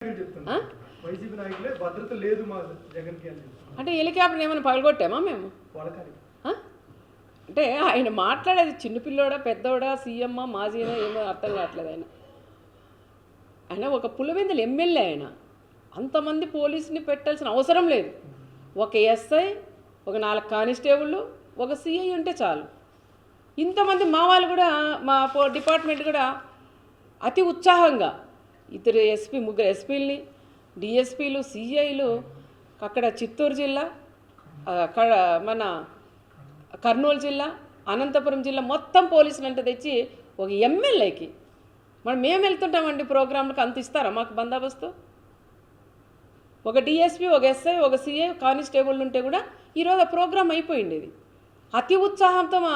అంటే హెలికాప్టర్ ఏమైనా పగలగొట్టామా మేము? అంటే ఆయన మాట్లాడేది చిన్నపిల్లోడా పెద్దోడా సీఎమ్మా మాజీనా ఏమో అర్థం కావట్లేదు. ఆయన ఒక పులివెందుల ఎమ్మెల్యే. ఆయన అంతమంది పోలీసుని పెట్టాల్సిన అవసరం లేదు. ఒక ఎస్ఐ, ఒక 4 కానిస్టేబుళ్ళు, ఒక సిఐ ఉంటే చాలు. ఇంతమంది మా వాళ్ళు కూడా మా డిపార్ట్మెంట్ కూడా అతి ఉత్సాహంగా ముగ్గురు ఎస్పీలని, డిఎస్పీలు, సిఐలు, అక్కడ చిత్తూరు జిల్లా, మన కర్నూలు జిల్లా, అనంతపురం జిల్లా మొత్తం పోలీసులు అంటే తెచ్చి ఒక ఎమ్మెల్యేకి మేము వెళ్తుంటామండి ప్రోగ్రాంలకు. అంత ఇస్తారా మాకు బందోబస్తు? ఒక డిఎస్పీ, ఒక ఎస్ఐ, ఒక సిఐ, కానిస్టేబుల్ ఉంటే కూడా ఈరోజు ఆ ప్రోగ్రాం అయిపోయింది. ఇది అతి ఉత్సాహంతో మా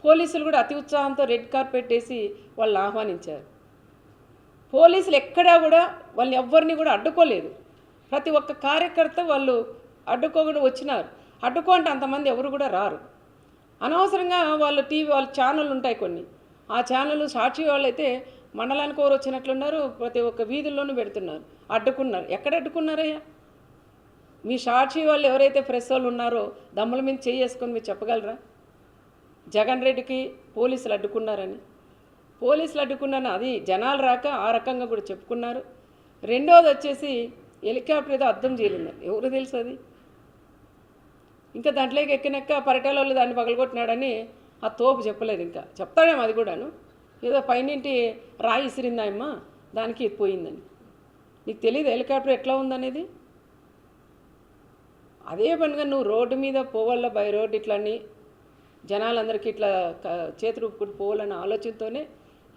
పోలీసులు కూడా అతి ఉత్సాహంతో రెడ్ కార్పెట్ వేసి వాళ్ళని ఆహ్వానించారు. పోలీసులు ఎక్కడా కూడా వాళ్ళని ఎవ్వరిని కూడా అడ్డుకోలేదు. ప్రతి ఒక్క కార్యకర్త వాళ్ళు అడ్డుకోకుండా వచ్చినారు. అడ్డుకోంటే అంతమంది ఎవరు కూడా రారు. అనవసరంగా వాళ్ళ ఛానళ్ళు ఉంటాయి కొన్ని. ఆ ఛానళ్ళు సాక్షి వాళ్ళు అయితే మండలానికి ఎవరు వచ్చినట్లున్నారు, ప్రతి ఒక్క వీధుల్లోనూ పెడుతున్నారు. అడ్డుకున్నారు. ఎక్కడ అడ్డుకున్నారయ్యా? మీ సాక్షి వాళ్ళు ఎవరైతే ప్రెస్ వాళ్ళు ఉన్నారో దమ్ముల మీద చేసుకొని మీరు చెప్పగలరా జగన్ రెడ్డికి పోలీసులు అడ్డుకున్నారని? పోలీసులు అడ్డుకున్నారని అది జనాలు రాక ఆ రకంగా కూడా చెప్పుకున్నారు. రెండోది వచ్చేసి హెలికాప్టర్ ఏదో అద్దం చేయలేదు. ఎవరు తెలుసు అది? ఇంకా దాంట్లోకి ఎక్కినాక పరిటాల వాళ్ళు దాన్ని పగలగొట్టినాడని ఆ తోపు చెప్పలేదు. ఇంకా చెప్తాడేమో అది కూడాను. ఏదో పైనింటి రాయి ఇసిరిందాయమ్మా దానికి పోయిందని. నీకు తెలియదు హెలికాప్టర్ ఎట్లా ఉందనేది? అదే పనిగా నువ్వు రోడ్డు మీద పోవాల బై రోడ్డు ఇట్లని జనాలందరికీ ఇట్లా చేతులు పోవాలన్న ఆలోచనతోనే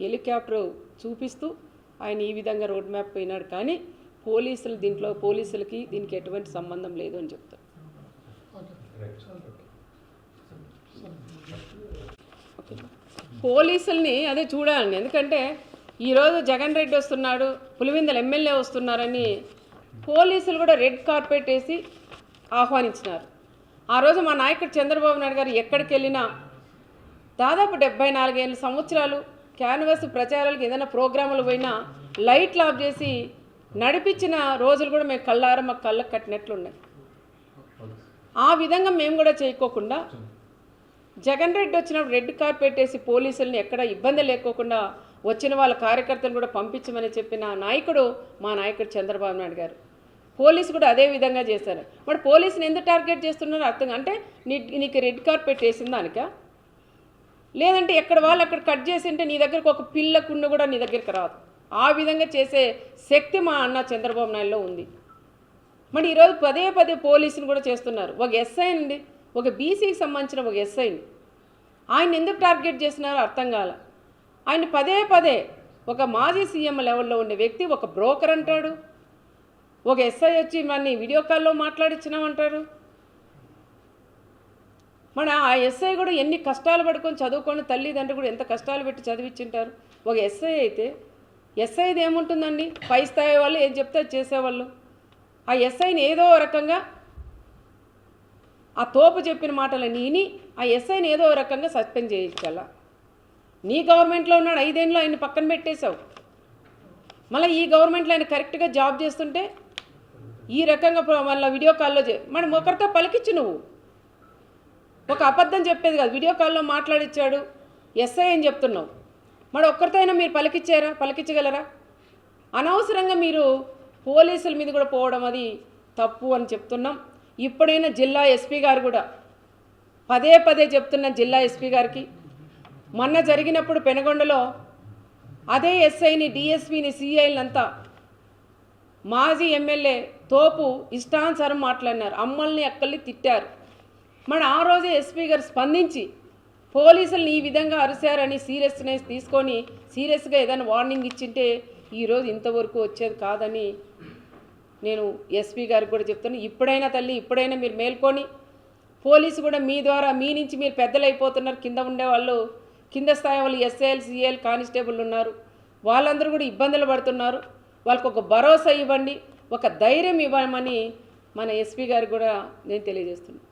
హెలికాప్టర్ చూపిస్తూ ఆయన ఈ విధంగా రోడ్ మ్యాప్ పోయినాడు. కానీ పోలీసులకి దీనికి ఎటువంటి సంబంధం లేదు అని చెప్తారు. పోలీసుల్ని అదే చూడాలండి. ఎందుకంటే ఈరోజు జగన్ రెడ్డి వస్తున్నాడు, పులివెందుల ఎమ్మెల్యే వస్తున్నారని పోలీసులు కూడా రెడ్ కార్పెట్ వేసి ఆహ్వానించినారు. ఆ రోజు మా నాయకుడు చంద్రబాబు నాయుడు గారు ఎక్కడికి వెళ్ళినా దాదాపు 74 సంవత్సరాలు క్యాన్వాస్ ప్రచారాలకు ఏదైనా ప్రోగ్రాములు పోయినా లైట్లు ఆఫ్ చేసి నడిపించిన రోజులు కూడా మేము కళ్ళారా మాకు కళ్ళకు కట్టినట్లున్నాయి. ఆ విధంగా మేము కూడా చేయకోకుండా జగన్ రెడ్డి వచ్చినప్పుడు రెడ్ కార్పెట్ వేసి పోలీసుల్ని ఎక్కడ ఇబ్బంది లేకోకుండా వచ్చిన వాళ్ళ కార్యకర్తలు కూడా పంపించమని చెప్పిన నాయకుడు మా నాయకుడు చంద్రబాబు నాయుడు గారు. పోలీసు కూడా అదే విధంగా చేశారు. మరి పోలీసుని ఎందుకు టార్గెట్ చేస్తున్నారో అర్థం. అంటే నీకు రెడ్ కార్పెట్ వేసిన దానిక, లేదంటే ఎక్కడ వాళ్ళు అక్కడ కట్ చేసి ఉంటే నీ దగ్గరకు ఒక పిల్లకుండా కూడా నీ దగ్గరికి రాదు. ఆ విధంగా చేసే శక్తి మా అన్న చంద్రబాబు నాయుడులో ఉంది. మరి ఈరోజు పదే పోలీసుని కూడా చేస్తున్నారు. ఒక ఎస్ఐ అండి, ఒక బీసీకి సంబంధించిన ఒక ఎస్ఐని ఆయన ఎందుకు టార్గెట్ చేస్తున్నారో అర్థం కాల. ఆయన పదే ఒక మాజీ సీఎం లెవెల్లో ఉండే వ్యక్తి ఒక బ్రోకర్ అంటాడు. ఒక ఎస్ఐ వచ్చి మన వీడియో కాల్లో మాట్లాడించినామంటారు. మన ఆ ఎస్ఐ కూడా ఎన్ని కష్టాలు పడుకొని చదువుకొని తల్లిదండ్రులు కూడా ఎంత కష్టాలు పెట్టి చదివించింటారు. ఒక ఎస్ఐ అయితే ఎస్ఐది ఏముంటుందండి? పై స్థాయి వాళ్ళు ఏం చెప్తే చేసేవాళ్ళు. ఆ ఎస్ఐని ఏదో రకంగా ఆ తోపు చెప్పిన మాటలని విని ఆ ఎస్ఐని ఏదో రకంగా సస్పెండ్ చేయించాల. నీ గవర్నమెంట్లో ఉన్నాడు, 5 ఏళ్ళు ఆయన పక్కన పెట్టేశావు. మళ్ళీ ఈ గవర్నమెంట్లో ఆయన కరెక్ట్గా జాబ్ చేస్తుంటే ఈ రకంగా మళ్ళీ వీడియో కాల్లో మనం ఒకరితో పలికిచ్చు. నువ్వు ఒక అబద్ధం చెప్పేది కాదు, వీడియో కాల్లో మాట్లాడిచ్చాడు ఎస్ఐ అని చెప్తున్నావు. మరి ఒక్కరితో అయినా మీరు పలికించగలరా? అనవసరంగా మీరు పోలీసుల మీద కూడా పోవడం అది తప్పు అని చెప్తున్నాం. ఇప్పుడైనా జిల్లా ఎస్పీ గారు కూడా పదే చెప్తున్న జిల్లా ఎస్పీ గారికి, మొన్న జరిగినప్పుడు పెనగొండలో అదే ఎస్ఐని, డిఎస్పీని, సిఐలంతా మాజీ ఎమ్మెల్యే తోపు ఇష్టానుసారం మాట్లాడినారు. అమ్మల్ని అక్కల్ని తిట్టారు. మరి ఆ రోజే ఎస్పీ గారు స్పందించి పోలీసులను ఈ విధంగా అరిశారని సీరియస్నెస్ తీసుకొని సీరియస్గా ఏదైనా వార్నింగ్ ఇచ్చింటే ఈరోజు ఇంతవరకు వచ్చేది కాదని నేను ఎస్పీ గారికి కూడా చెప్తాను. ఇప్పుడైనా తల్లి, ఇప్పుడైనా మీరు మేల్కొని పోలీసు కూడా మీ ద్వారా మీ నుంచి మీరు పెద్దలు అయిపోతున్నారు. కింద ఉండేవాళ్ళు, కింద స్థాయి వాళ్ళు ఎస్ఐలు, సిఐలు, కానిస్టేబుల్ ఉన్నారు. వాళ్ళందరూ కూడా ఇబ్బందులు పడుతున్నారు. వాళ్ళకు ఒక భరోసా ఇవ్వండి, ఒక ధైర్యం ఇవ్వమని మన ఎస్పీ గారికి కూడా నేను తెలియజేస్తున్నాను.